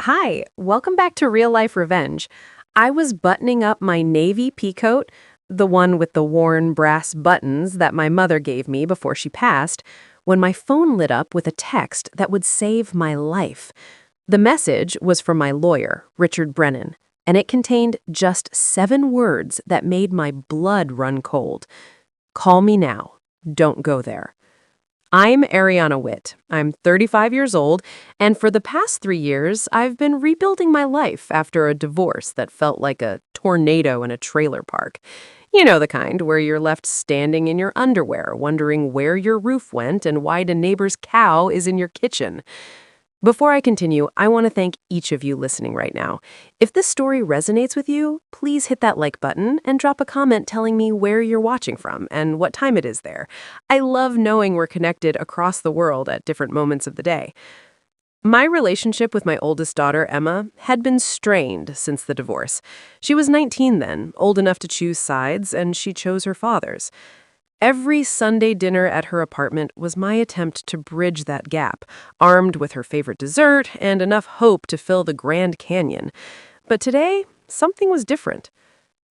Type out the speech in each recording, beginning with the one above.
Hi, welcome back to Real Life Revenge. I was buttoning up my navy peacoat, the one with the worn brass buttons that my mother gave me before she passed, when my phone lit up with a text that would save my life. The message was from my lawyer, Richard Brennan, and it contained just 7 words that made my blood run cold. Call me now. Don't go there. I'm Ariana Witt. I'm 35 years old, and for the past 3 years, I've been rebuilding my life after a divorce that felt like a tornado in a trailer park. You know the kind where you're left standing in your underwear, wondering where your roof went and why the neighbor's cow is in your kitchen. Before I continue, I want to thank each of you listening right now. If this story resonates with you, please hit that like button and drop a comment telling me where you're watching from and what time it is there. I love knowing we're connected across the world at different moments of the day. My relationship with my oldest daughter, Emma, had been strained since the divorce. She was 19 then, old enough to choose sides, and she chose her father's. Every Sunday dinner at her apartment was my attempt to bridge that gap, armed with her favorite dessert and enough hope to fill the Grand Canyon. But today, something was different.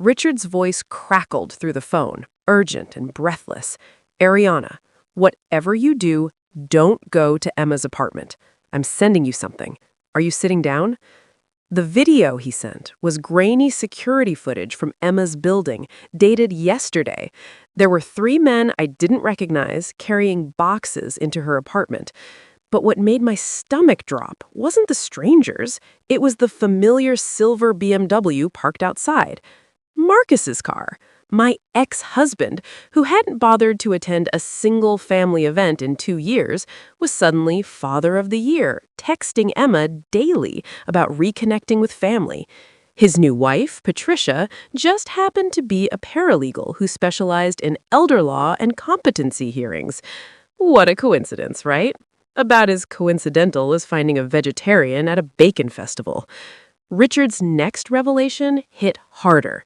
Richard's voice crackled through the phone, urgent and breathless. "Ariana, whatever you do, don't go to Emma's apartment. I'm sending you something. Are you sitting down?" The video he sent was grainy security footage from Emma's building, dated yesterday. There were 3 men I didn't recognize carrying boxes into her apartment. But what made my stomach drop wasn't the strangers. It was the familiar silver BMW parked outside. Marcus's car. My ex-husband, who hadn't bothered to attend a single family event in 2 years, was suddenly Father of the Year, texting Emma daily about reconnecting with family. His new wife, Patricia, just happened to be a paralegal who specialized in elder law and competency hearings. What a coincidence, right? About as coincidental as finding a vegetarian at a bacon festival. Richard's next revelation hit harder.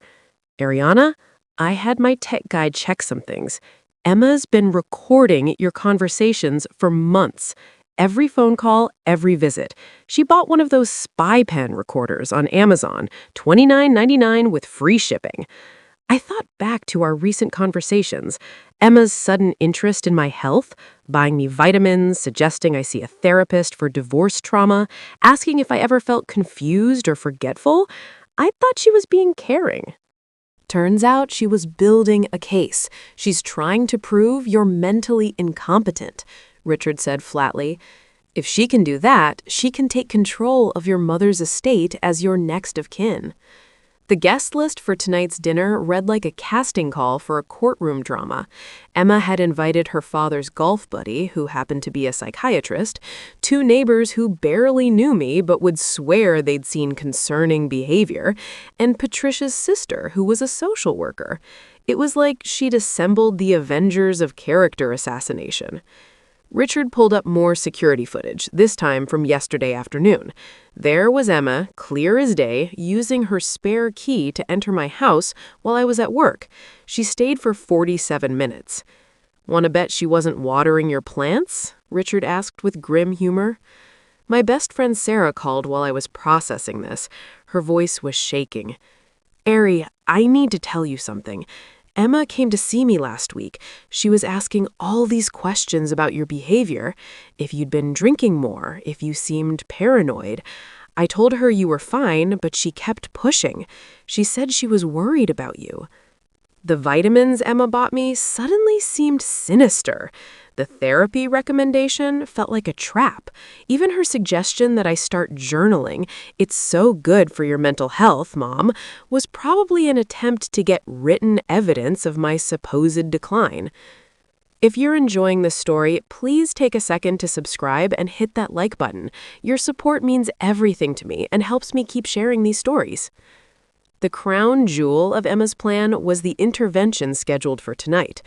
"Ariana, I had my tech guy check some things. Emma's been recording your conversations for months. Every phone call, every visit. She bought one of those spy pen recorders on Amazon, $29.99 with free shipping." I thought back to our recent conversations. Emma's sudden interest in my health, buying me vitamins, suggesting I see a therapist for divorce trauma, asking if I ever felt confused or forgetful. I thought she was being caring. Turns out she was building a case. "She's trying to prove you're mentally incompetent," Richard said flatly. "If she can do that, she can take control of your mother's estate as your next of kin." The guest list for tonight's dinner read like a casting call for a courtroom drama. Emma had invited her father's golf buddy, who happened to be a psychiatrist, 2 neighbors who barely knew me but would swear they'd seen concerning behavior, and Patricia's sister, who was a social worker. It was like she'd assembled the Avengers of character assassination. Richard pulled up more security footage, this time from yesterday afternoon. There was Emma, clear as day, using her spare key to enter my house while I was at work. She stayed for 47 minutes. "Want to bet she wasn't watering your plants?" Richard asked with grim humor. My best friend Sarah called while I was processing this. Her voice was shaking. "Ari, I need to tell you something. Emma came to see me last week. She was asking all these questions about your behavior. If you'd been drinking more, if you seemed paranoid. I told her you were fine, but she kept pushing. She said she was worried about you." The vitamins Emma bought me suddenly seemed sinister. The therapy recommendation felt like a trap. Even her suggestion that I start journaling, "It's so good for your mental health, Mom," was probably an attempt to get written evidence of my supposed decline. If you're enjoying this story, please take a second to subscribe and hit that like button. Your support means everything to me and helps me keep sharing these stories. The crown jewel of Emma's plan was the intervention scheduled for tonight.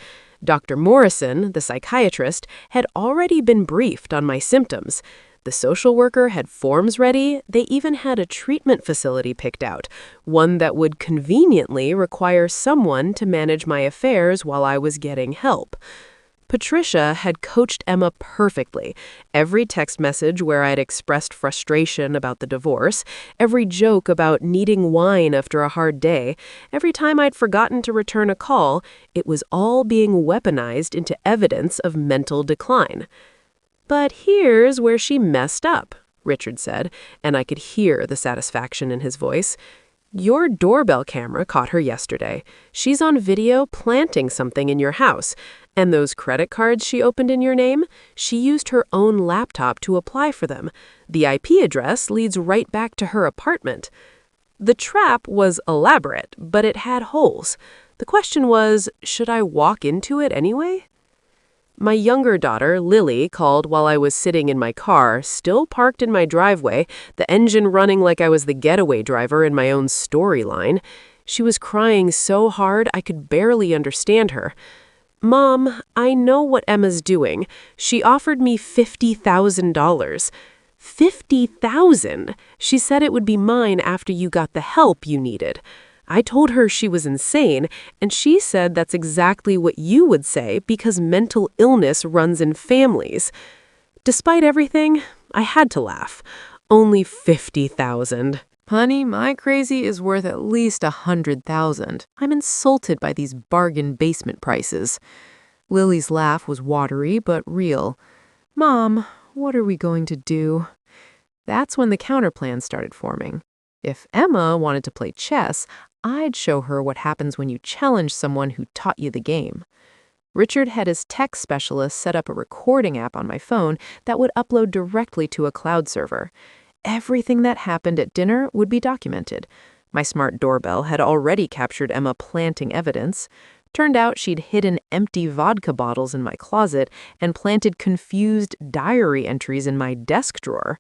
Dr. Morrison, the psychiatrist, had already been briefed on my symptoms. The social worker had forms ready. They even had a treatment facility picked out, one that would conveniently require someone to manage my affairs while I was getting help. Patricia had coached Emma perfectly. Every text message where I'd expressed frustration about the divorce, every joke about needing wine after a hard day, every time I'd forgotten to return a call, it was all being weaponized into evidence of mental decline. "But here's where she messed up," Richard said, and I could hear the satisfaction in his voice. "Your doorbell camera caught her yesterday. She's on video planting something in your house. And those credit cards she opened in your name, she used her own laptop to apply for them. The IP address leads right back to her apartment." The trap was elaborate, but it had holes. The question was, should I walk into it anyway? My younger daughter, Lily, called while I was sitting in my car, still parked in my driveway, the engine running like I was the getaway driver in my own storyline. She was crying so hard I could barely understand her. "Mom, I know what Emma's doing. She offered me $50,000. $50,000! She said it would be mine after you got the help you needed. I told her she was insane, and she said that's exactly what you would say because mental illness runs in families." Despite everything, I had to laugh. Only $50,000. Honey, my crazy is worth at least $100,000. I'm insulted by these bargain basement prices. Lily's laugh was watery but real. Mom, what are we going to do? That's when the counterplan started forming. If Emma wanted to play chess, I'd show her what happens when you challenge someone who taught you the game. Richard had his tech specialist set up a recording app on my phone that would upload directly to a cloud server. Everything that happened at dinner would be documented. My smart doorbell had already captured Emma planting evidence. Turned out she'd hidden empty vodka bottles in my closet and planted confused diary entries in my desk drawer.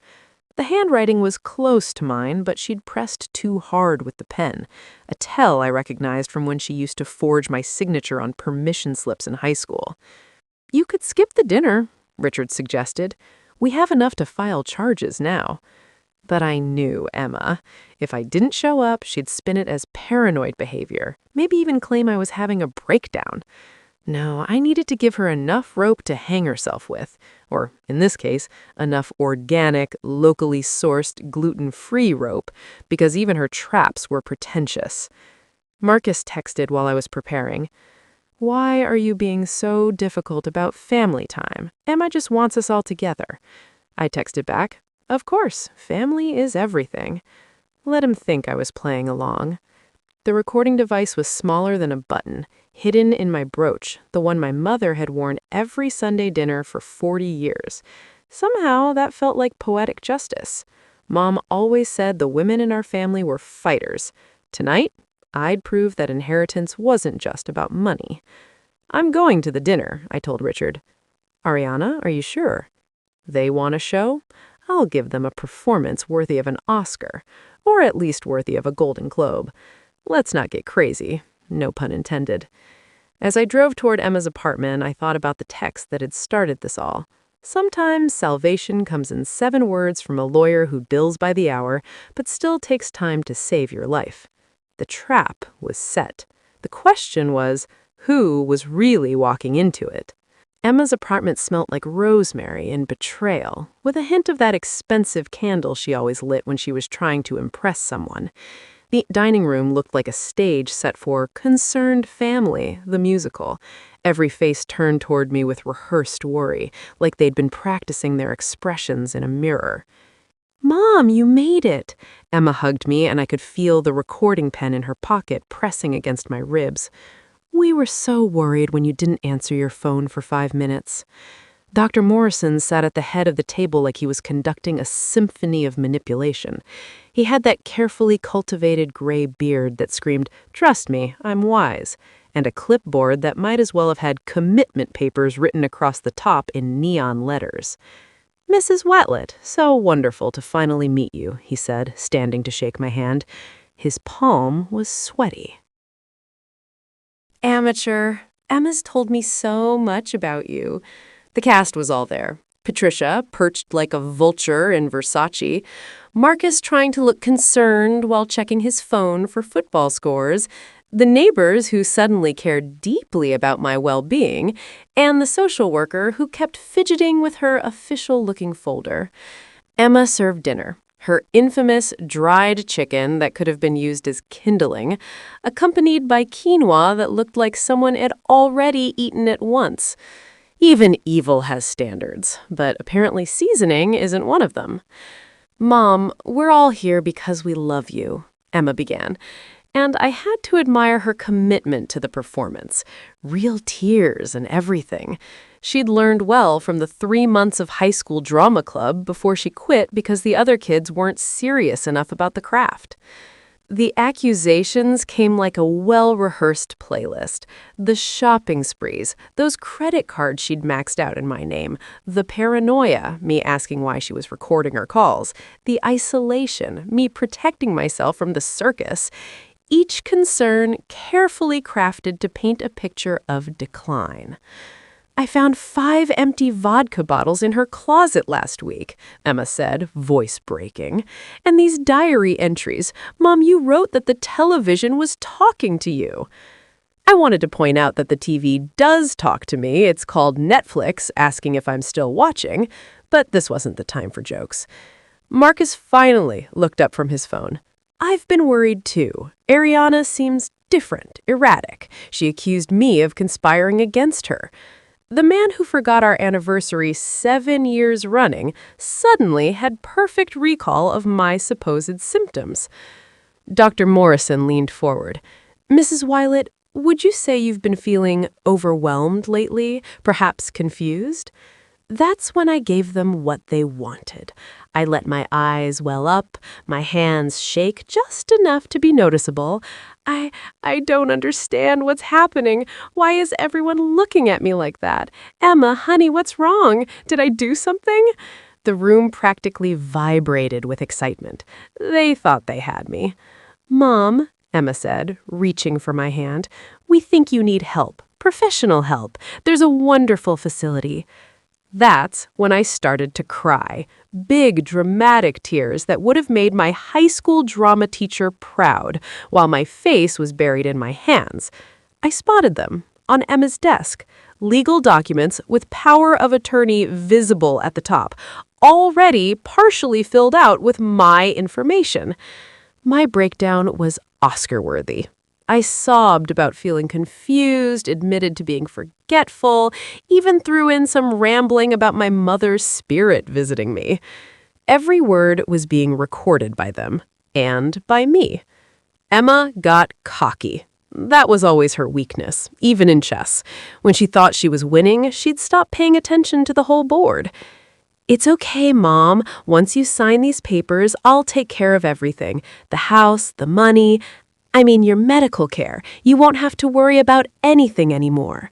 The handwriting was close to mine, but she'd pressed too hard with the pen, a tell I recognized from when she used to forge my signature on permission slips in high school. "You could skip the dinner," Richard suggested. "We have enough to file charges now." But I knew Emma. If I didn't show up, she'd spin it as paranoid behavior, maybe even claim I was having a breakdown. No, I needed to give her enough rope to hang herself with, or, in this case, enough organic, locally sourced, gluten-free rope, because even her traps were pretentious. Marcus texted while I was preparing. "Why are you being so difficult about family time? Emma just wants us all together." I texted back, "Of course, family is everything." Let him think I was playing along. The recording device was smaller than a button, hidden in my brooch, the one my mother had worn every Sunday dinner for 40 years. Somehow, that felt like poetic justice. Mom always said the women in our family were fighters. Tonight, I'd prove that inheritance wasn't just about money. "I'm going to the dinner," I told Richard. "Ariana, are you sure?" "They want a show? I'll give them a performance worthy of an Oscar, or at least worthy of a Golden Globe. Let's not get crazy. No pun intended." As I drove toward Emma's apartment, I thought about the text that had started this all. Sometimes salvation comes in 7 words from a lawyer who bills by the hour, but still takes time to save your life. The trap was set. The question was, who was really walking into it? Emma's apartment smelt like rosemary and betrayal, with a hint of that expensive candle she always lit when she was trying to impress someone. The dining room looked like a stage set for Concerned Family, the musical. Every face turned toward me with rehearsed worry, like they'd been practicing their expressions in a mirror. "Mom, you made it!" Emma hugged me, and I could feel the recording pen in her pocket pressing against my ribs. "We were so worried when you didn't answer your phone for 5 minutes." Dr. Morrison sat at the head of the table like he was conducting a symphony of manipulation. He had that carefully cultivated gray beard that screamed, "Trust me, I'm wise," and a clipboard that might as well have had commitment papers written across the top in neon letters. "Mrs. Watlett, so wonderful to finally meet you," he said, standing to shake my hand. His palm was sweaty. "Amateur, Emma's told me so much about you." The cast was all there. Patricia, perched like a vulture in Versace. Marcus trying to look concerned while checking his phone for football scores. The neighbors who suddenly cared deeply about my well-being, and the social worker who kept fidgeting with her official-looking folder. Emma served dinner, her infamous dried chicken that could have been used as kindling, accompanied by quinoa that looked like someone had already eaten it once. Even evil has standards, but apparently seasoning isn't one of them. "Mom, we're all here because we love you," Emma began, and I had to admire her commitment to the performance. Real tears and everything. She'd learned well from the 3 months of high school drama club before she quit because the other kids weren't serious enough about the craft. The accusations came like a well-rehearsed playlist. The shopping sprees, those credit cards she'd maxed out in my name, the paranoia, me asking why she was recording her calls, the isolation, me protecting myself from the circus, each concern carefully crafted to paint a picture of decline. "I found 5 empty vodka bottles in her closet last week," Emma said, voice breaking. "And these diary entries. Mom, you wrote that the television was talking to you." I wanted to point out that the TV does talk to me. It's called Netflix, asking if I'm still watching. But this wasn't the time for jokes. Marcus finally looked up from his phone. "I've been worried too. Ariana seems different, erratic. She accused me of conspiring against her. The man who forgot our anniversary 7 years running suddenly had perfect recall of my supposed symptoms." Dr. Morrison leaned forward. "Mrs. Wylett, would you say you've been feeling overwhelmed lately, perhaps confused?" That's when I gave them what they wanted. I let my eyes well up, my hands shake just enough to be noticeable. I don't understand what's happening. Why is everyone looking at me like that? Emma, honey, what's wrong? Did I do something?" The room practically vibrated with excitement. They thought they had me. "Mom," Emma said, reaching for my hand, "we think you need help, professional help. There's a wonderful facility." That's when I started to cry. Big, dramatic tears that would have made my high school drama teacher proud, while my face was buried in my hands. I spotted them on Emma's desk. Legal documents with power of attorney visible at the top, already partially filled out with my information. My breakdown was Oscar-worthy. I sobbed about feeling confused, admitted to being forgetful, even threw in some rambling about my mother's spirit visiting me. Every word was being recorded by them, and by me. Emma got cocky. That was always her weakness, even in chess. When she thought she was winning, she'd stop paying attention to the whole board. "It's okay, Mom. Once you sign these papers, I'll take care of everything. The house, the money. Your medical care. You won't have to worry about anything anymore."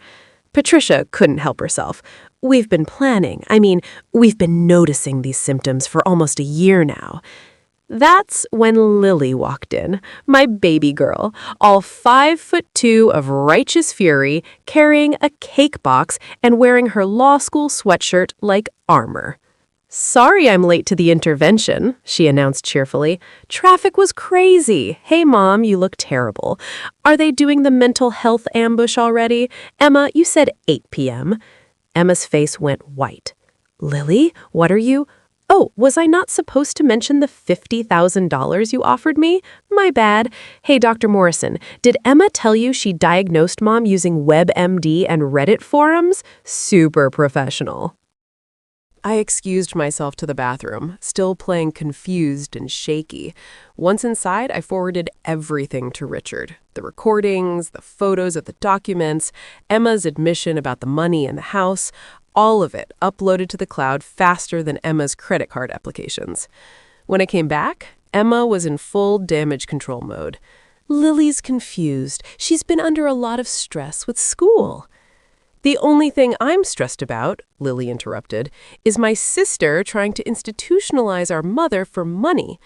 Patricia couldn't help herself. "We've been planning. We've been noticing these symptoms for almost a year now." That's when Lily walked in, my baby girl, all 5'2" of righteous fury, carrying a cake box and wearing her law school sweatshirt like armor. "Sorry I'm late to the intervention," she announced cheerfully. "Traffic was crazy. Hey, Mom, you look terrible. Are they doing the mental health ambush already? Emma, you said 8 p.m. Emma's face went white. "Lily, what are you—" "Oh, was I not supposed to mention the $50,000 you offered me? My bad. Hey, Dr. Morrison, did Emma tell you she diagnosed Mom using WebMD and Reddit forums? Super professional." I excused myself to the bathroom, still playing confused and shaky. Once inside, I forwarded everything to Richard. The recordings, the photos of the documents, Emma's admission about the money in the house, all of it uploaded to the cloud faster than Emma's credit card applications. When I came back, Emma was in full damage control mode. "Lily's confused. She's been under a lot of stress with school." "The only thing I'm stressed about," Lily interrupted, "is my sister trying to institutionalize our mother for money.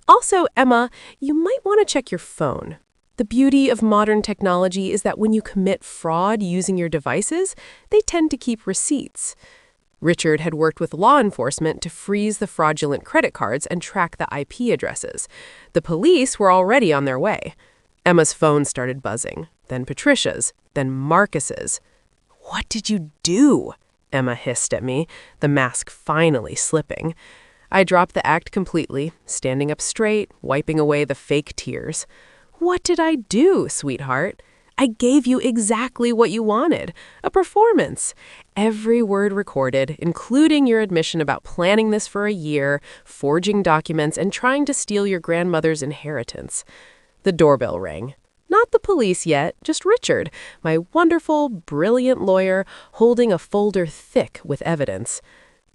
Also, Emma, you might want to check your phone. The beauty of modern technology is that when you commit fraud using your devices, they tend to keep receipts." Richard had worked with law enforcement to freeze the fraudulent credit cards and track the IP addresses. The police were already on their way. Emma's phone started buzzing, then Patricia's, then Marcus's. "What did you do?" Emma hissed at me, the mask finally slipping. I dropped the act completely, standing up straight, wiping away the fake tears. "What did I do, sweetheart? I gave you exactly what you wanted, a performance. Every word recorded, including your admission about planning this for a year, forging documents, and trying to steal your grandmother's inheritance." The doorbell rang. Not the police yet, just Richard, my wonderful, brilliant lawyer, holding a folder thick with evidence.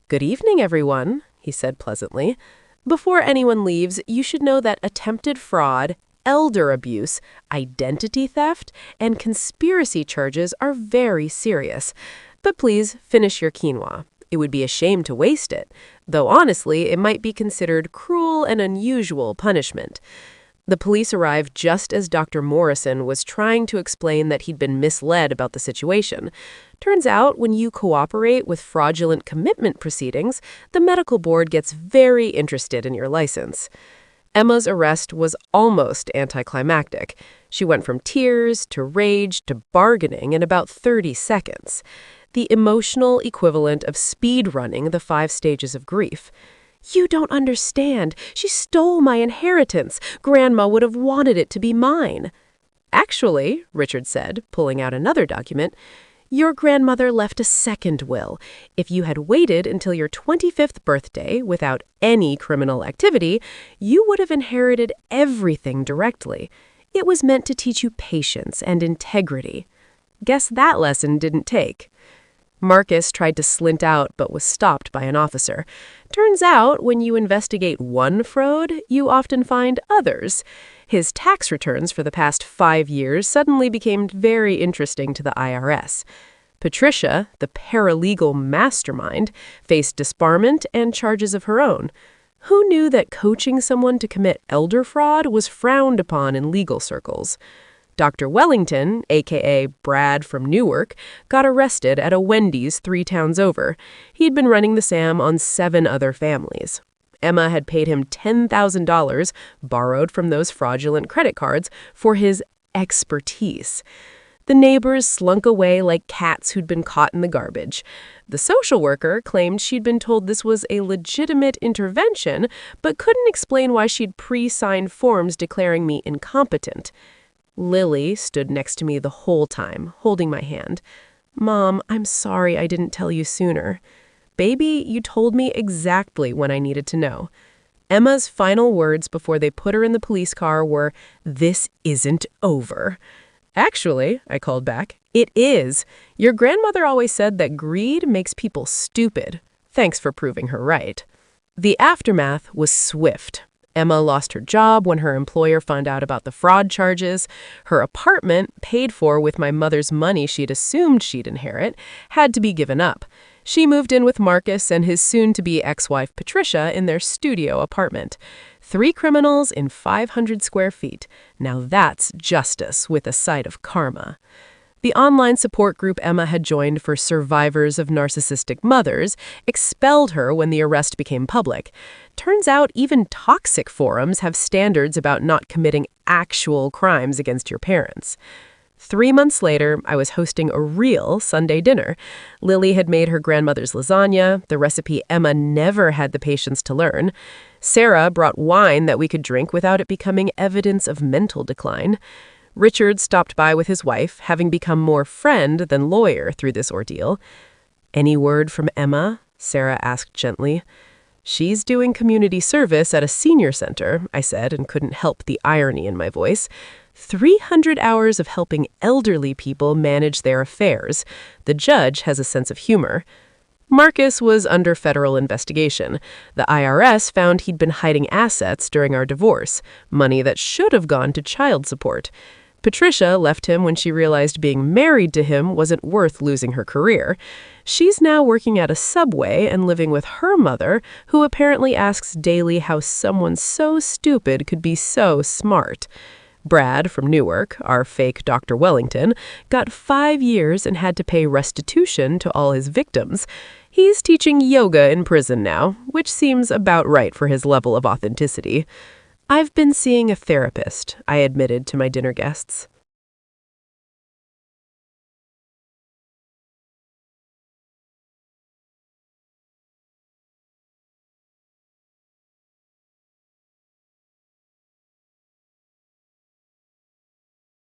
"Good evening, everyone," he said pleasantly. "Before anyone leaves, you should know that attempted fraud, elder abuse, identity theft, and conspiracy charges are very serious. But please finish your quinoa. It would be a shame to waste it, though honestly, it might be considered cruel and unusual punishment." The police arrived just as Dr. Morrison was trying to explain that he'd been misled about the situation. Turns out, when you cooperate with fraudulent commitment proceedings, the medical board gets very interested in your license. Emma's arrest was almost anticlimactic. She went from tears to rage to bargaining in about 30 seconds. The emotional equivalent of speed running the 5 stages of grief. "You don't understand. She stole my inheritance. Grandma would have wanted it to be mine." "Actually," Richard said, pulling out another document, "your grandmother left a second will. If you had waited until your 25th birthday without any criminal activity, you would have inherited everything directly. It was meant to teach you patience and integrity." Guess that lesson didn't take. Marcus tried to slint out but was stopped by an officer. Turns out, when you investigate one fraud, you often find others. His tax returns for the past 5 years suddenly became very interesting to the IRS. Patricia, the paralegal mastermind, faced disbarment and charges of her own. Who knew that coaching someone to commit elder fraud was frowned upon in legal circles? Dr. Wellington, a.k.a. Brad from Newark, got arrested at a Wendy's 3 towns over. He'd been running the SAM on 7 other families. Emma had paid him $10,000, borrowed from those fraudulent credit cards, for his expertise. The neighbors slunk away like cats who'd been caught in the garbage. The social worker claimed she'd been told this was a legitimate intervention, but couldn't explain why she'd pre-signed forms declaring me incompetent. Lily stood next to me the whole time, holding my hand. "Mom, I'm sorry I didn't tell you sooner." "Baby, you told me exactly when I needed to know." Emma's final words before they put her in the police car were, "This isn't over." "Actually," I called back, "it is. Your grandmother always said that greed makes people stupid. Thanks for proving her right." The aftermath was swift. Emma lost her job when her employer found out about the fraud charges. Her apartment, paid for with my mother's money she'd assumed she'd inherit, had to be given up. She moved in with Marcus and his soon-to-be ex-wife Patricia in their studio apartment. 3 criminals in 500 square feet. Now that's justice with a side of karma. The online support group Emma had joined for survivors of narcissistic mothers expelled her when the arrest became public. Turns out even toxic forums have standards about not committing actual crimes against your parents. 3 months later, I was hosting a real Sunday dinner. Lily had made her grandmother's lasagna, the recipe Emma never had the patience to learn. Sarah brought wine that we could drink without it becoming evidence of mental decline. Richard stopped by with his wife, having become more friend than lawyer through this ordeal. "Any word from Emma?" Sarah asked gently. "She's doing community service at a senior center," I said, and couldn't help the irony in my voice. 300 hours of helping elderly people manage their affairs. The judge has a sense of humor. Marcus was under federal investigation. The IRS found he'd been hiding assets during our divorce, money that should have gone to child support. Patricia left him when she realized being married to him wasn't worth losing her career. She's now working at a Subway and living with her mother, who apparently asks daily how someone so stupid could be so smart. Brad from Newark, our fake Dr. Wellington, got 5 years and had to pay restitution to all his victims. He's teaching yoga in prison now, which seems about right for his level of authenticity. I've been seeing a therapist, I admitted to my dinner guests.